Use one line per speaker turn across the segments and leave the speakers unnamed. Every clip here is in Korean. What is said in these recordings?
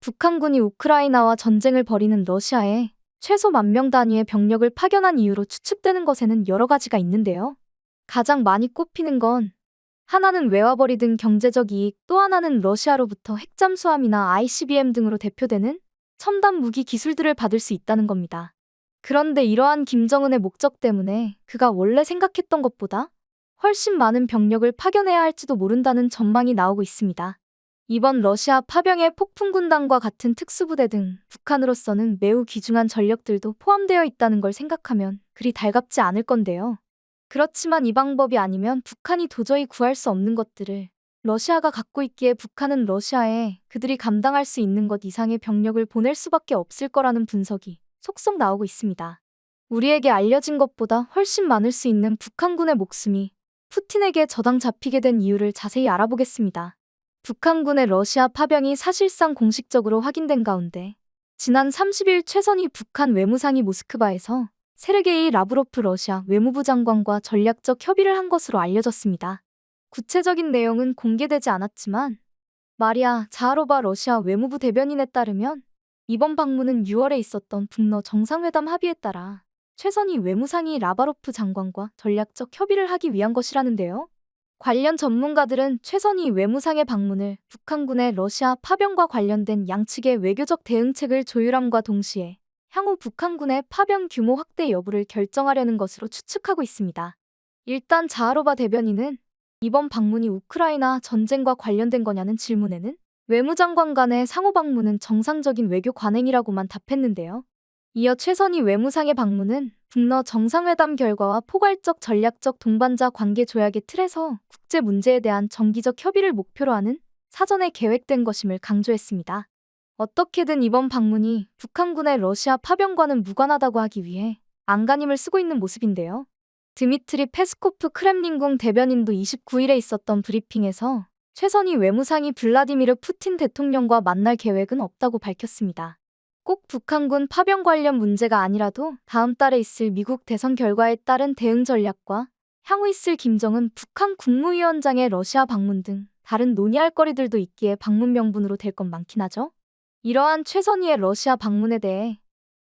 북한군이 우크라이나와 전쟁을 벌이는 러시아에 최소 10,000명 단위의 병력을 파견한 이유로 추측되는 것에는 여러 가지가 있는데요. 가장 많이 꼽히는 건 하나는 외화벌이 등 경제적 이익, 또 하나는 러시아로부터 핵잠수함이나 ICBM 등으로 대표되는 첨단 무기 기술들을 받을 수 있다는 겁니다. 그런데 이러한 김정은의 목적 때문에 그가 원래 생각했던 것보다 훨씬 많은 병력을 파견해야 할지도 모른다는 전망이 나오고 있습니다. 이번 러시아 파병의 폭풍군단과 같은 특수부대 등 북한으로서는 매우 귀중한 전력들도 포함되어 있다는 걸 생각하면 그리 달갑지 않을 건데요. 그렇지만 이 방법이 아니면 북한이 도저히 구할 수 없는 것들을 러시아가 갖고 있기에 북한은 러시아에 그들이 감당할 수 있는 것 이상의 병력을 보낼 수밖에 없을 거라는 분석이 속속 나오고 있습니다. 우리에게 알려진 것보다 훨씬 많을 수 있는 북한군의 목숨이 푸틴에게 저당 잡히게 된 이유를 자세히 알아보겠습니다. 북한군의 러시아 파병이 사실상 공식적으로 확인된 가운데 지난 30일 최선희 북한 외무상이 모스크바에서 세르게이 라브로프 러시아 외무부 장관과 전략적 협의를 한 것으로 알려졌습니다. 구체적인 내용은 공개되지 않았지만 마리아 자하로바 러시아 외무부 대변인에 따르면 이번 방문은 6월에 있었던 북러 정상회담 합의에 따라 최선희 외무상이 라바로프 장관과 전략적 협의를 하기 위한 것이라는데요. 관련 전문가들은 최선희 외무상의 방문을 북한군의 러시아 파병과 관련된 양측의 외교적 대응책을 조율함과 동시에 향후 북한군의 파병 규모 확대 여부를 결정하려는 것으로 추측하고 있습니다. 일단 자하로바 대변인은 이번 방문이 우크라이나 전쟁과 관련된 거냐는 질문에는 외무장관 간의 상호 방문은 정상적인 외교 관행이라고만 답했는데요. 이어 최선희 외무상의 방문은 북러 정상회담 결과와 포괄적 전략적 동반자 관계 조약의 틀에서 국제 문제에 대한 정기적 협의를 목표로 하는 사전에 계획된 것임을 강조했습니다. 어떻게든 이번 방문이 북한군의 러시아 파병과는 무관하다고 하기 위해 안간힘을 쓰고 있는 모습인데요. 드미트리 페스코프 크렘린궁 대변인도 29일에 있었던 브리핑에서 최선희 외무상이 블라디미르 푸틴 대통령과 만날 계획은 없다고 밝혔습니다. 꼭 북한군 파병 관련 문제가 아니라도 다음 달에 있을 미국 대선 결과에 따른 대응 전략과 향후 있을 김정은 북한 국무위원장의 러시아 방문 등 다른 논의할 거리들도 있기에 방문 명분으로 될 건 많긴 하죠. 이러한 최선희의 러시아 방문에 대해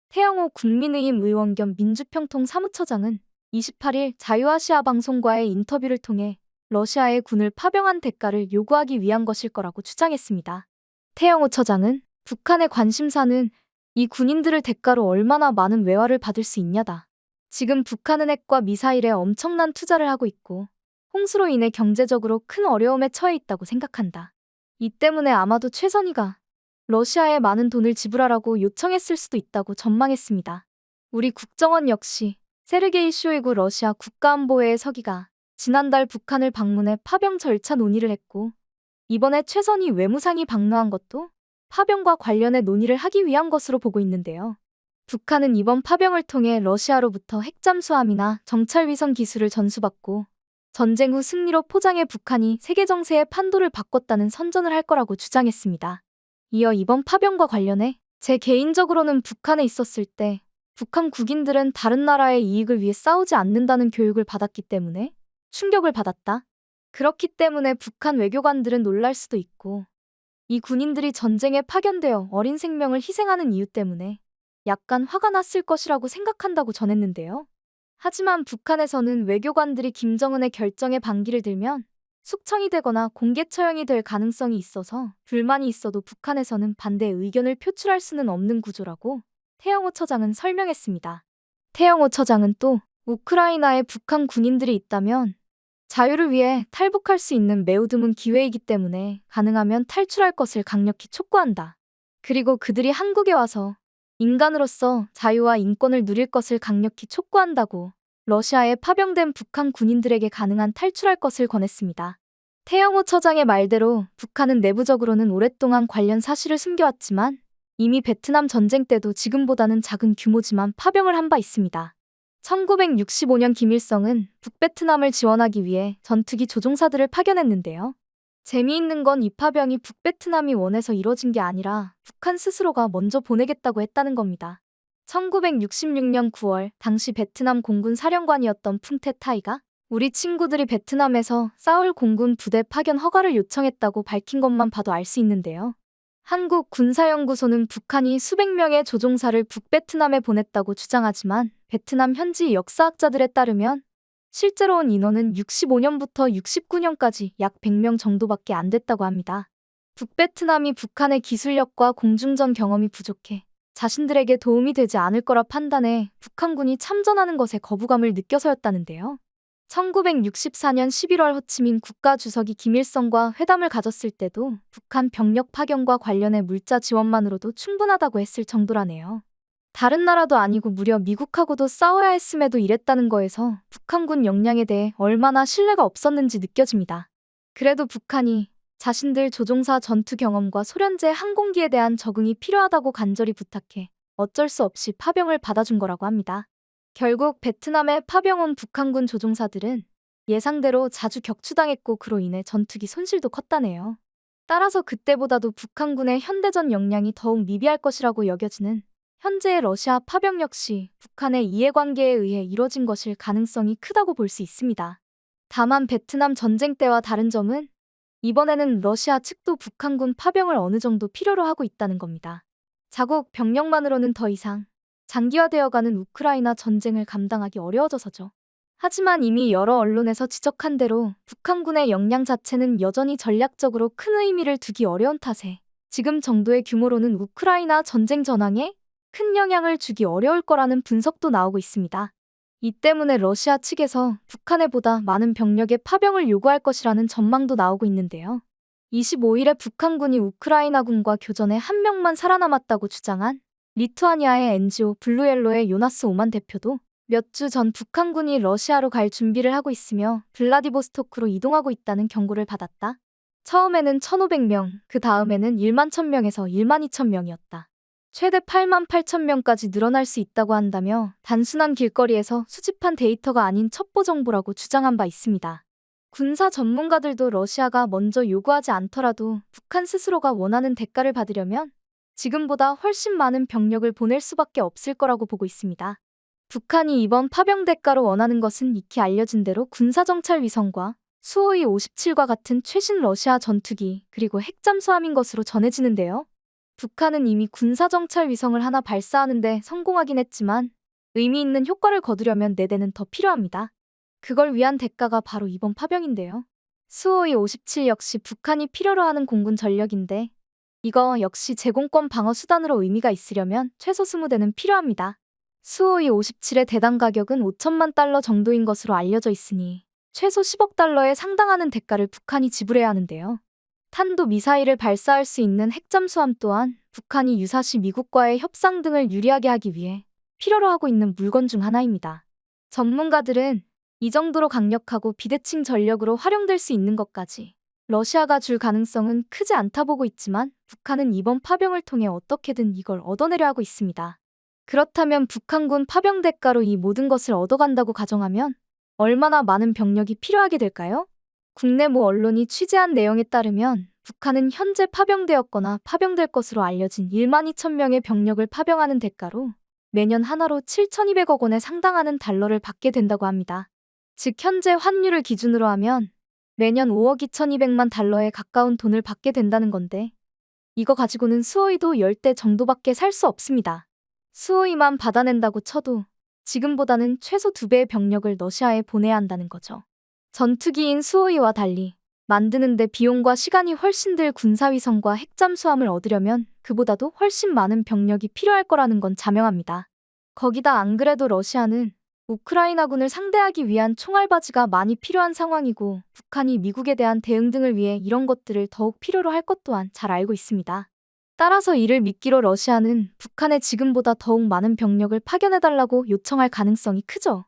태영호 국민의힘 의원 겸 민주평통 사무처장은 28일 자유아시아 방송과의 인터뷰를 통해 러시아의 군을 파병한 대가를 요구하기 위한 것일 거라고 주장했습니다. 태영호 처장은 북한의 관심사는 이 군인들을 대가로 얼마나 많은 외화를 받을 수 있냐다. 지금 북한은 핵과 미사일에 엄청난 투자를 하고 있고 홍수로 인해 경제적으로 큰 어려움에 처해 있다고 생각한다. 이 때문에 아마도 최선희가 러시아에 많은 돈을 지불하라고 요청했을 수도 있다고 전망했습니다. 우리 국정원 역시 세르게이 쇼이구 러시아 국가안보회의 서기가 지난달 북한을 방문해 파병 절차 논의를 했고 이번에 최선희 외무상이 방문한 것도 파병과 관련해 논의를 하기 위한 것으로 보고 있는데요. 북한은 이번 파병을 통해 러시아로부터 핵잠수함이나 정찰위성 기술을 전수받고 전쟁 후 승리로 포장해 북한이 세계 정세의 판도를 바꿨다는 선전을 할 거라고 주장했습니다. 이어 이번 파병과 관련해 제 개인적으로는 북한에 있었을 때 북한 국인들은 다른 나라의 이익을 위해 싸우지 않는다는 교육을 받았기 때문에 충격을 받았다. 그렇기 때문에 북한 외교관들은 놀랄 수도 있고 이 군인들이 전쟁에 파견되어 어린 생명을 희생하는 이유 때문에 약간 화가 났을 것이라고 생각한다고 전했는데요. 하지만 북한에서는 외교관들이 김정은의 결정에 반기를 들면 숙청이 되거나 공개 처형이 될 가능성이 있어서 불만이 있어도 북한에서는 반대 의견을 표출할 수는 없는 구조라고 태영호 처장은 설명했습니다. 태영호 처장은 또 우크라이나에 북한 군인들이 있다면 자유를 위해 탈북할 수 있는 매우 드문 기회이기 때문에 가능하면 탈출할 것을 강력히 촉구한다. 그리고 그들이 한국에 와서 인간으로서 자유와 인권을 누릴 것을 강력히 촉구한다고 러시아에 파병된 북한 군인들에게 가능한 탈출할 것을 권했습니다. 태영호 처장의 말대로 북한은 내부적으로는 오랫동안 관련 사실을 숨겨왔지만 이미 베트남 전쟁 때도 지금보다는 작은 규모지만 파병을 한 바 있습니다. 1965년 김일성은 북베트남을 지원하기 위해 전투기 조종사들을 파견했는데요. 재미있는 건 이 파병이 북베트남이 원해서 이뤄진 게 아니라 북한 스스로가 먼저 보내겠다고 했다는 겁니다. 1966년 9월 당시 베트남 공군 사령관이었던 풍테 타이가 우리 친구들이 베트남에서 싸울 공군 부대 파견 허가를 요청했다고 밝힌 것만 봐도 알 수 있는데요. 한국군사연구소는 북한이 수백 명의 조종사를 북베트남에 보냈다고 주장하지만 베트남 현지 역사학자들에 따르면 실제로 온 인원은 65년부터 69년까지 약 100명 정도밖에 안 됐다고 합니다. 북베트남이 북한의 기술력과 공중전 경험이 부족해 자신들에게 도움이 되지 않을 거라 판단해 북한군이 참전하는 것에 거부감을 느껴서였다는데요. 1964년 11월 호치민 국가주석이 김일성과 회담을 가졌을 때도 북한 병력 파견과 관련해 물자 지원만으로도 충분하다고 했을 정도라네요. 다른 나라도 아니고 무려 미국하고도 싸워야 했음에도 이랬다는 거에서 북한군 역량에 대해 얼마나 신뢰가 없었는지 느껴집니다. 그래도 북한이 자신들 조종사 전투 경험과 소련제 항공기에 대한 적응이 필요하다고 간절히 부탁해 어쩔 수 없이 파병을 받아준 거라고 합니다. 결국 베트남에 파병 온 북한군 조종사들은 예상대로 자주 격추당했고 그로 인해 전투기 손실도 컸다네요. 따라서 그때보다도 북한군의 현대전 역량이 더욱 미비할 것이라고 여겨지는 현재의 러시아 파병 역시 북한의 이해관계에 의해 이뤄진 것일 가능성이 크다고 볼 수 있습니다. 다만 베트남 전쟁 때와 다른 점은 이번에는 러시아 측도 북한군 파병을 어느 정도 필요로 하고 있다는 겁니다. 자국 병력만으로는 더 이상 장기화되어가는 우크라이나 전쟁을 감당하기 어려워져서죠. 하지만 이미 여러 언론에서 지적한 대로 북한군의 역량 자체는 여전히 전략적으로 큰 의미를 두기 어려운 탓에 지금 정도의 규모로는 우크라이나 전쟁 전황에 큰 영향을 주기 어려울 거라는 분석도 나오고 있습니다. 이 때문에 러시아 측에서 북한에 보다 많은 병력의 파병을 요구할 것이라는 전망도 나오고 있는데요. 25일에 북한군이 우크라이나군과 교전에 한 명만 살아남았다고 주장한 리투아니아의 NGO 블루옐로의 요나스 오만 대표도 몇 주 전 북한군이 러시아로 갈 준비를 하고 있으며 블라디보스토크로 이동하고 있다는 경고를 받았다. 처음에는 1,500명, 그 다음에는 1만 1,000명에서 1만 2,000명이었다. 최대 8만 8천 명까지 늘어날 수 있다고 한다며 단순한 길거리에서 수집한 데이터가 아닌 첩보 정보라고 주장한 바 있습니다. 군사 전문가들도 러시아가 먼저 요구하지 않더라도 북한 스스로가 원하는 대가를 받으려면 지금보다 훨씬 많은 병력을 보낼 수밖에 없을 거라고 보고 있습니다. 북한이 이번 파병 대가로 원하는 것은 익히 알려진 대로 군사정찰 위성과 수호이 57과 같은 최신 러시아 전투기 그리고 핵잠수함인 것으로 전해지는데요. 북한은 이미 군사정찰 위성을 하나 발사하는데 성공하긴 했지만 의미 있는 효과를 거두려면 4대는 더 필요합니다. 그걸 위한 대가가 바로 이번 파병인데요. 수호이 57 역시 북한이 필요로 하는 공군 전력인데 이거 역시 제공권 방어 수단으로 의미가 있으려면 최소 20대는 필요합니다. 수호이 57의 대당 가격은 5천만 달러 정도인 것으로 알려져 있으니 최소 10억 달러에 상당하는 대가를 북한이 지불해야 하는데요. 탄도 미사일을 발사할 수 있는 핵잠수함 또한 북한이 유사시 미국과의 협상 등을 유리하게 하기 위해 필요로 하고 있는 물건 중 하나입니다. 전문가들은 이 정도로 강력하고 비대칭 전력으로 활용될 수 있는 것까지 러시아가 줄 가능성은 크지 않다 보고 있지만 북한은 이번 파병을 통해 어떻게든 이걸 얻어내려 하고 있습니다. 그렇다면 북한군 파병 대가로 이 모든 것을 얻어간다고 가정하면 얼마나 많은 병력이 필요하게 될까요? 국내 모 언론이 취재한 내용에 따르면 북한은 현재 파병되었거나 파병될 것으로 알려진 1만 2천 명의 병력을 파병하는 대가로 매년 하나로 7,200억 원에 상당하는 달러를 받게 된다고 합니다. 즉 현재 환율을 기준으로 하면 매년 5억 2,200만 달러에 가까운 돈을 받게 된다는 건데 이거 가지고는 수호이도 10대 정도밖에 살 수 없습니다. 수호이만 받아낸다고 쳐도 지금보다는 최소 2배의 병력을 러시아에 보내야 한다는 거죠. 전투기인 수호이와 달리 만드는데 비용과 시간이 훨씬 들 군사위성과 핵잠수함을 얻으려면 그보다도 훨씬 많은 병력이 필요할 거라는 건 자명합니다. 거기다 안 그래도 러시아는 우크라이나군을 상대하기 위한 총알바지가 많이 필요한 상황이고 북한이 미국에 대한 대응 등을 위해 이런 것들을 더욱 필요로 할 것 또한 잘 알고 있습니다. 따라서 이를 미끼로 러시아는 북한에 지금보다 더욱 많은 병력을 파견해달라고 요청할 가능성이 크죠.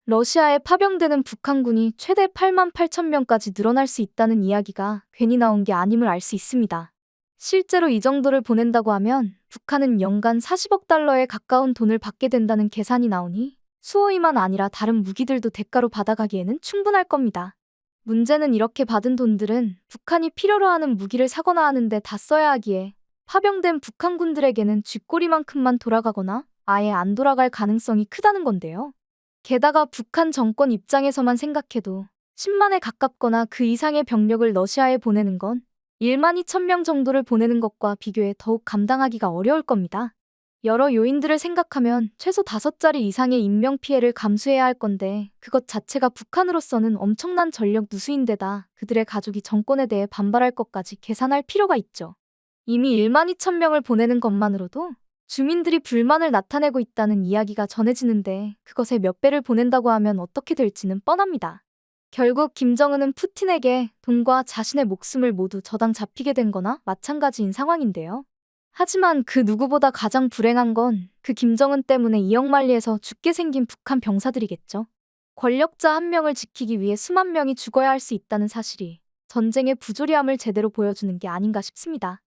러시아에 파병되는 북한군이 최대 8만 8천 명까지 늘어날 수 있다는 이야기가 괜히 나온 게 아님을 알 수 있습니다. 실제로 이 정도를 보낸다고 하면 북한은 연간 40억 달러에 가까운 돈을 받게 된다는 계산이 나오니 수호이만 아니라 다른 무기들도 대가로 받아가기에는 충분할 겁니다. 문제는 이렇게 받은 돈들은 북한이 필요로 하는 무기를 사거나 하는데 다 써야 하기에 파병된 북한군들에게는 쥐꼬리만큼만 돌아가거나 아예 안 돌아갈 가능성이 크다는 건데요. 게다가 북한 정권 입장에서만 생각해도 10만에 가깝거나 그 이상의 병력을 러시아에 보내는 건 1만 2천 명 정도를 보내는 것과 비교해 더욱 감당하기가 어려울 겁니다. 여러 요인들을 생각하면 최소 5자리 이상의 인명피해를 감수해야 할 건데 그것 자체가 북한으로서는 엄청난 전력 누수인데다 그들의 가족이 정권에 대해 반발할 것까지 계산할 필요가 있죠. 이미 1만 2천 명을 보내는 것만으로도 주민들이 불만을 나타내고 있다는 이야기가 전해지는데 그것의 몇 배를 보낸다고 하면 어떻게 될지는 뻔합니다. 결국 김정은은 푸틴에게 돈과 자신의 목숨을 모두 저당 잡히게 된 거나 마찬가지인 상황인데요. 하지만 그 누구보다 가장 불행한 건 그 김정은 때문에 이억만리에서 죽게 생긴 북한 병사들이겠죠. 권력자 한 명을 지키기 위해 수만 명이 죽어야 할 수 있다는 사실이 전쟁의 부조리함을 제대로 보여주는 게 아닌가 싶습니다.